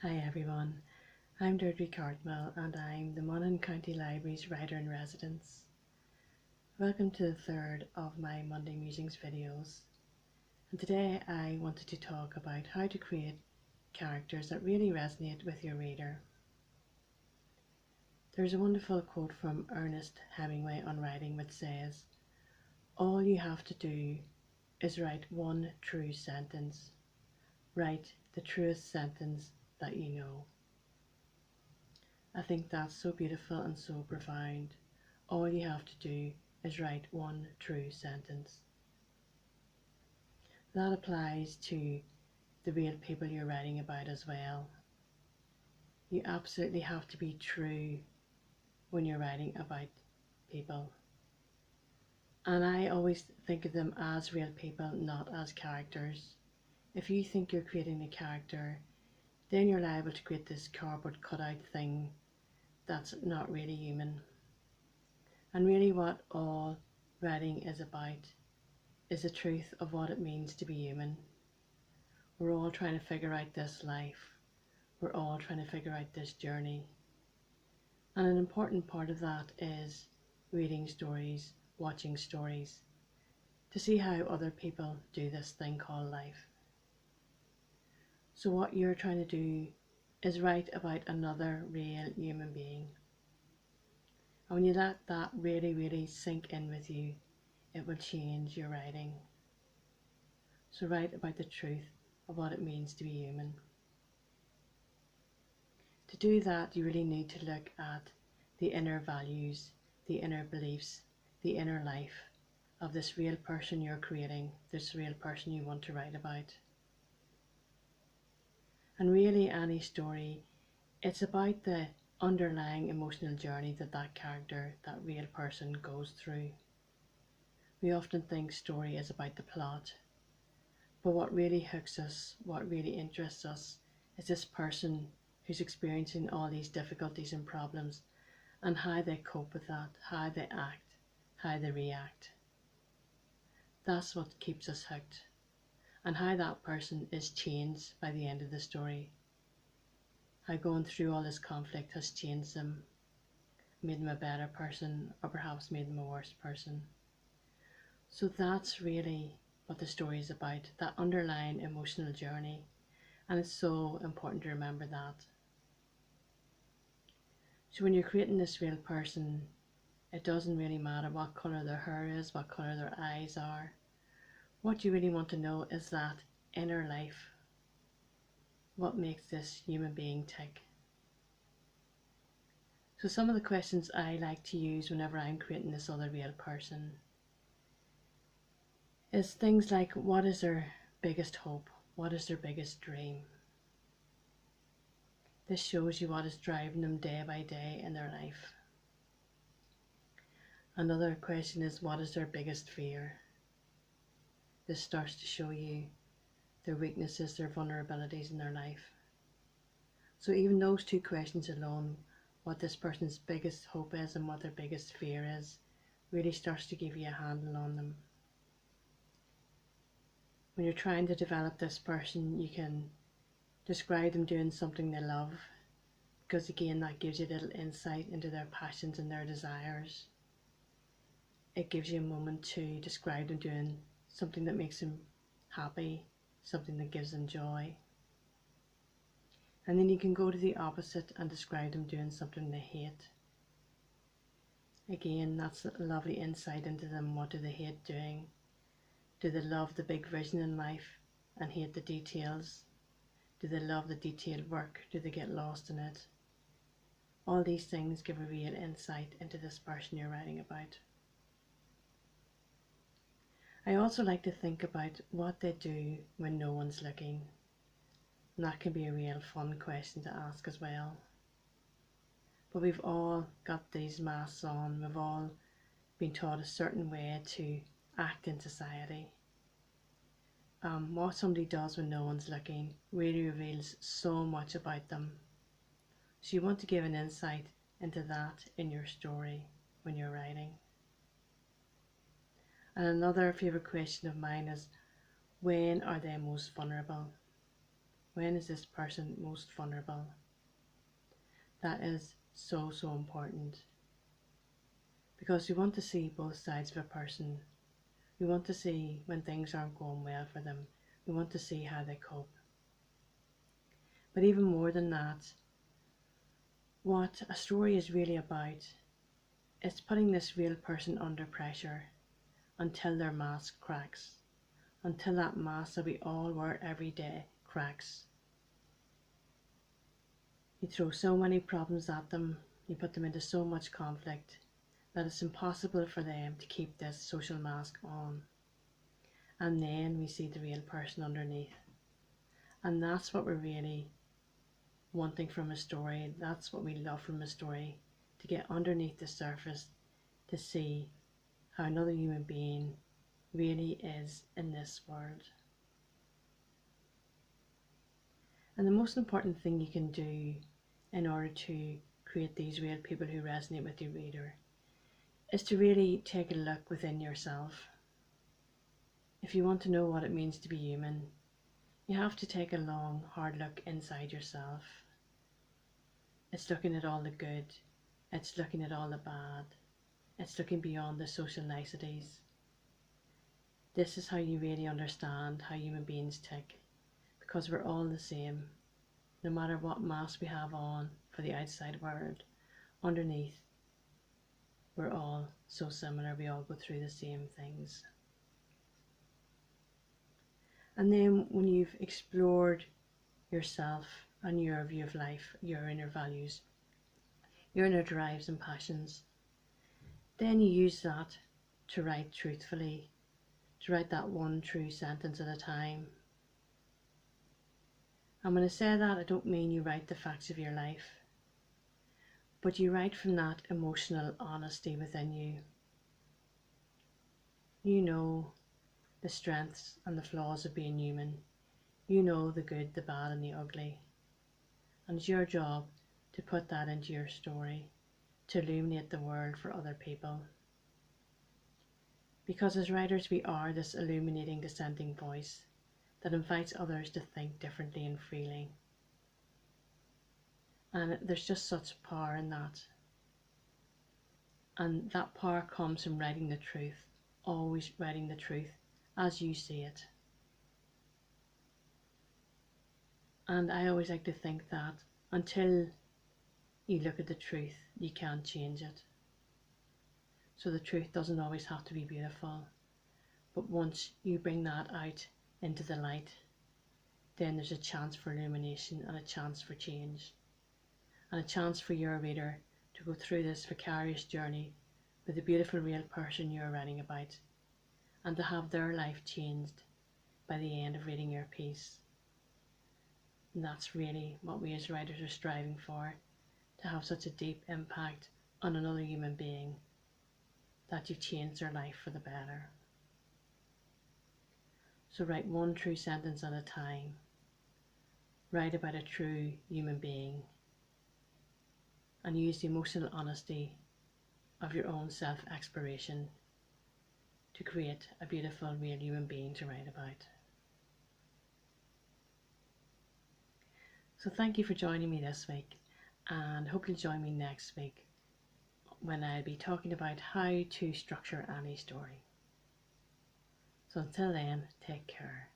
Hi everyone, I'm Deirdre Cartmill and I'm the Monaghan County Libraries Writer in Residence. Welcome to the third of my Monday Musings videos, and today I wanted to talk about how to create characters that really resonate with your reader. There's a wonderful quote from Ernest Hemingway on writing which says, "All you have to do is write one true sentence. Write the truest sentence that you know." I think that's so beautiful and so profound. All you have to do is write one true sentence. That applies to the real people you're writing about as well. You absolutely have to be true when you're writing about people. And I always think of them as real people, not as characters. If you think you're creating a character, then you're liable to create this cardboard cutout thing that's not really human. And really what all writing is about is the truth of what it means to be human. We're all trying to figure out this life. We're all trying to figure out this journey. And an important part of that is reading stories, watching stories, to see how other people do this thing called life. So what you're trying to do is write about another real human being. And when you let that really sink in with you, it will change your writing. So write about the truth of what it means to be human. To do that, you really need to look at the inner values, the inner beliefs, the inner life of this real person you're creating, this real person you want to write about. And really any story, it's about the underlying emotional journey that character, that real person goes through. We often think story is about the plot, but what really hooks us, what really interests us, is this person who's experiencing all these difficulties and problems and how they cope with that, how they act, how they react. That's what keeps us hooked, and how that person is changed by the end of the story. How going through all this conflict has changed them, made them a better person, or perhaps made them a worse person. So that's really what the story is about, that underlying emotional journey, and it's so important to remember that. So when you're creating this real person, it doesn't really matter what colour their hair is, what colour their eyes are. What you really want to know is that inner life. What makes this human being tick? So some of the questions I like to use whenever I'm creating this other real person is things like, what is their biggest hope? What is their biggest dream? This shows you what is driving them day by day in their life. Another question is, what is their biggest fear? This starts to show you their weaknesses, their vulnerabilities in their life. So even those two questions alone, what this person's biggest hope is and what their biggest fear is, really starts to give you a handle on them. When you're trying to develop this person, you can describe them doing something they love, because again that gives you a little insight into their passions and their desires. It gives you a moment to describe them doing something that makes them happy, something that gives them joy. And then you can go to the opposite and describe them doing something they hate. Again, that's a lovely insight into them. What do they hate doing? Do they love the big vision in life and hate the details? Do they love the detailed work? Do they get lost in it? All these things give a real insight into this person you're writing about. I also like to think about what they do when no one's looking. And that can be a real fun question to ask as well. But we've all got these masks on. We've all been taught a certain way to act in society. What somebody does when no one's looking really reveals so much about them. So you want to give an insight into that in your story when you're writing. And another favourite question of mine is, when are they most vulnerable? When is this person most vulnerable? That is so, so important, because we want to see both sides of a person. We want to see when things aren't going well for them. We want to see how they cope. But even more than that, what a story is really about is putting this real person under pressure until their mask cracks, until that mask that we all wear every day cracks. You throw so many problems at them, you put them into so much conflict that it's impossible for them to keep this social mask on. And then we see the real person underneath. And that's what we're really wanting from a story. That's what we love from a story, to get underneath the surface, to see how another human being really is in this world. And the most important thing you can do in order to create these real people who resonate with your reader is to really take a look within yourself. If you want to know what it means to be human, you have to take a long, hard look inside yourself. It's looking at all the good, it's looking at all the bad, it's looking beyond the social niceties. This is how you really understand how human beings tick, because we're all the same. No matter what mask we have on for the outside world, underneath, we're all so similar. We all go through the same things. And then when you've explored yourself and your view of life, your inner values, your inner drives and passions, then you use that to write truthfully, to write that one true sentence at a time. And when I say that, I don't mean you write the facts of your life, but you write from that emotional honesty within you. You know the strengths and the flaws of being human. You know the good, the bad and the ugly. And it's your job to put that into your story, to illuminate the world for other people. Because as writers we are this illuminating dissenting voice that invites others to think differently and freely. And there's just such power in that. And that power comes from writing the truth, always writing the truth as you see it. And I always like to think that until you look at the truth, you can't change it. So the truth doesn't always have to be beautiful, but once you bring that out into the light, then there's a chance for illumination and a chance for change, and a chance for your reader to go through this vicarious journey with the beautiful real person you're writing about, and to have their life changed by the end of reading your piece. And that's really what we as writers are striving for, to have such a deep impact on another human being that you've changed their life for the better. So write one true sentence at a time. Write about a true human being, and use the emotional honesty of your own self-exploration to create a beautiful real human being to write about. So thank you for joining me this week, and hope you'll join me next week when I'll be talking about how to structure any story. So until then, take care.